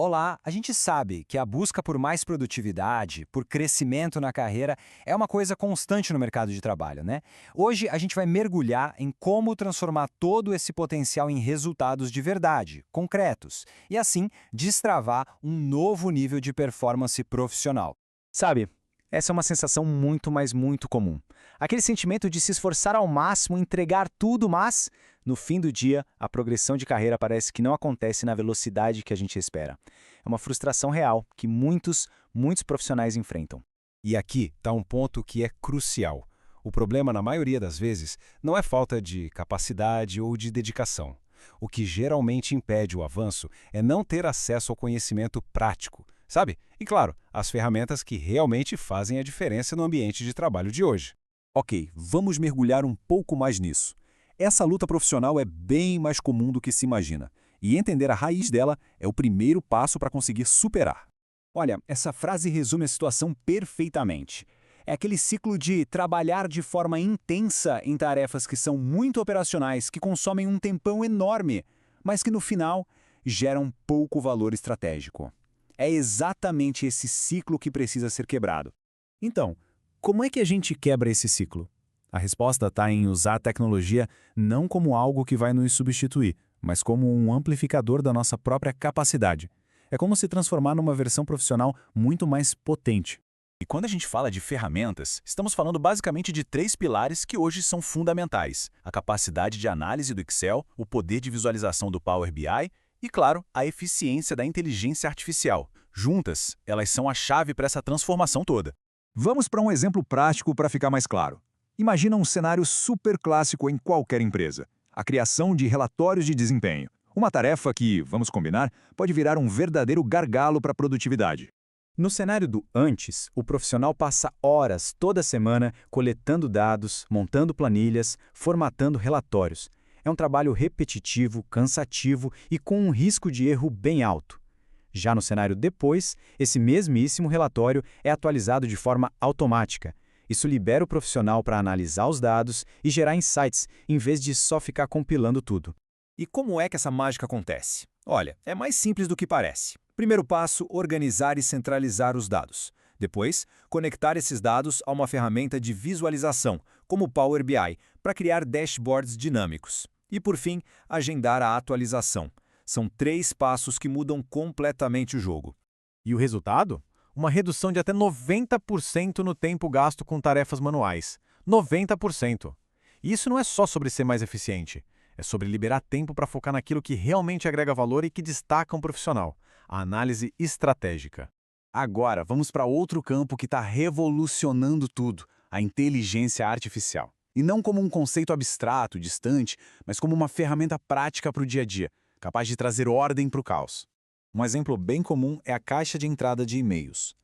Olá, a gente sabe que a busca por mais produtividade, por crescimento na carreira, é uma coisa constante no mercado de trabalho, né? Hoje a gente vai mergulhar em como transformar todo esse potencial em resultados de verdade, concretos, e assim destravar um novo nível de performance profissional. Sabe, essa é uma sensação muito, mas muito comum. Aquele sentimento de se esforçar ao máximo, entregar tudo, mas, no fim do dia, a progressão de carreira parece que não acontece na velocidade que a gente espera. É uma frustração real que muitos profissionais enfrentam. E aqui está um ponto que é crucial. O problema, na maioria das vezes, não é falta de capacidade ou de dedicação. O que geralmente impede o avanço é não ter acesso ao conhecimento prático, sabe? E, claro, as ferramentas que realmente fazem a diferença no ambiente de trabalho de hoje. Ok, vamos mergulhar um pouco mais nisso. Essa luta profissional é bem mais comum do que se imagina, e entender a raiz dela é o primeiro passo para conseguir superar. Olha, essa frase resume a situação perfeitamente. É aquele ciclo de trabalhar de forma intensa em tarefas que são muito operacionais, que consomem um tempão enorme, mas que no final geram pouco valor estratégico. É exatamente esse ciclo que precisa ser quebrado. Então, como é que a gente quebra esse ciclo? A resposta está em usar a tecnologia não como algo que vai nos substituir, mas como um amplificador da nossa própria capacidade. É como se transformar numa versão profissional muito mais potente. E quando a gente fala de ferramentas, estamos falando basicamente de três pilares que hoje são fundamentais: a capacidade de análise do Excel, o poder de visualização do Power BI e, claro, a eficiência da inteligência artificial. Juntas, elas são a chave para essa transformação toda. Vamos para um exemplo prático para ficar mais claro. Imagina um cenário super clássico em qualquer empresa: a criação de relatórios de desempenho. Uma tarefa que, vamos combinar, pode virar um verdadeiro gargalo para a produtividade. No cenário do antes, o profissional passa horas toda semana coletando dados, montando planilhas, formatando relatórios. É um trabalho repetitivo, cansativo e com um risco de erro bem alto. Já no cenário depois, esse mesmíssimo relatório é atualizado de forma automática. Isso libera o profissional para analisar os dados e gerar insights, em vez de só ficar compilando tudo. E como é que essa mágica acontece? Olha, é mais simples do que parece. Primeiro passo, organizar e centralizar os dados. Depois, conectar esses dados a uma ferramenta de visualização, como o Power BI, para criar dashboards dinâmicos. E, por fim, agendar a atualização. São três passos que mudam completamente o jogo. E o resultado? Uma redução de até 90% no tempo gasto com tarefas manuais. 90%! E isso não é só sobre ser mais eficiente. É sobre liberar tempo para focar naquilo que realmente agrega valor e que destaca um profissional: a análise estratégica. Agora, vamos para outro campo que está revolucionando tudo: a inteligência artificial. E não como um conceito abstrato, distante, mas como uma ferramenta prática para o dia a dia, capaz de trazer ordem para o caos. Um exemplo bem comum é a caixa de entrada de e-mails.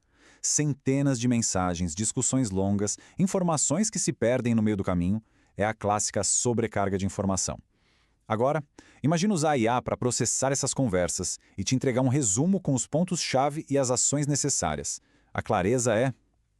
Centenas de mensagens, discussões longas, informações que se perdem no meio do caminho, é a clássica sobrecarga de informação. Agora, imagine usar a IA para processar essas conversas e te entregar um resumo com os pontos-chave e as ações necessárias. A clareza é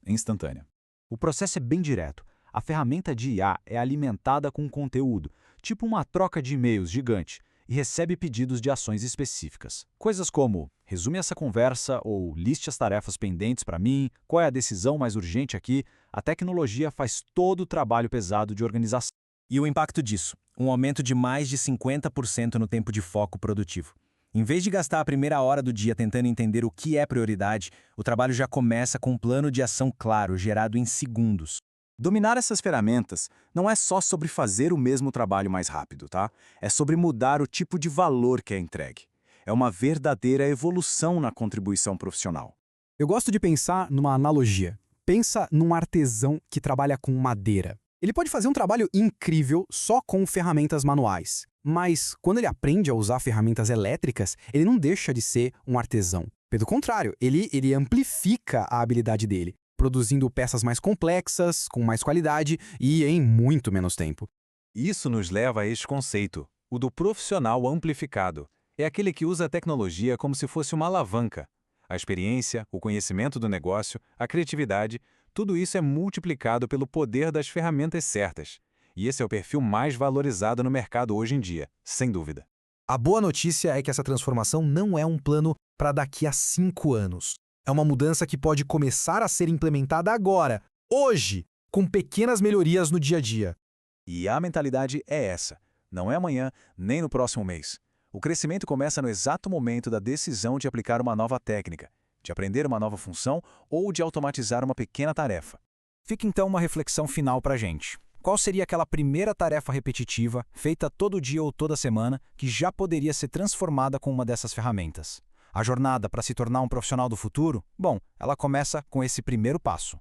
instantânea. O processo é bem direto. A ferramenta de IA é alimentada com conteúdo, tipo uma troca de e-mails gigante, e recebe pedidos de ações específicas. Coisas como: resume essa conversa ou liste as tarefas pendentes para mim, qual é a decisão mais urgente aqui. A tecnologia faz todo o trabalho pesado de organização. E o impacto disso? Um aumento de mais de 50% no tempo de foco produtivo. Em vez de gastar a primeira hora do dia tentando entender o que é prioridade, o trabalho já começa com um plano de ação claro, gerado em segundos. Dominar essas ferramentas não é só sobre fazer o mesmo trabalho mais rápido, tá? É sobre mudar o tipo de valor que é entregue. É uma verdadeira evolução na contribuição profissional. Eu gosto de pensar numa analogia. Pensa num artesão que trabalha com madeira. Ele pode fazer um trabalho incrível só com ferramentas manuais, mas quando ele aprende a usar ferramentas elétricas, ele não deixa de ser um artesão. Pelo contrário, ele amplifica a habilidade dele, produzindo peças mais complexas, com mais qualidade e em muito menos tempo. Isso nos leva a este conceito, o do profissional amplificado. É aquele que usa a tecnologia como se fosse uma alavanca. A experiência, o conhecimento do negócio, a criatividade, tudo isso é multiplicado pelo poder das ferramentas certas. E esse é o perfil mais valorizado no mercado hoje em dia, sem dúvida. A boa notícia é que essa transformação não é um plano para daqui a 5 anos. É uma mudança que pode começar a ser implementada agora, hoje, com pequenas melhorias no dia a dia. E a mentalidade é essa. Não é amanhã, nem no próximo mês. O crescimento começa no exato momento da decisão de aplicar uma nova técnica, de aprender uma nova função ou de automatizar uma pequena tarefa. Fica então uma reflexão final para a gente. Qual seria aquela primeira tarefa repetitiva, feita todo dia ou toda semana, que já poderia ser transformada com uma dessas ferramentas? A jornada para se tornar um profissional do futuro? Bom, ela começa com esse primeiro passo.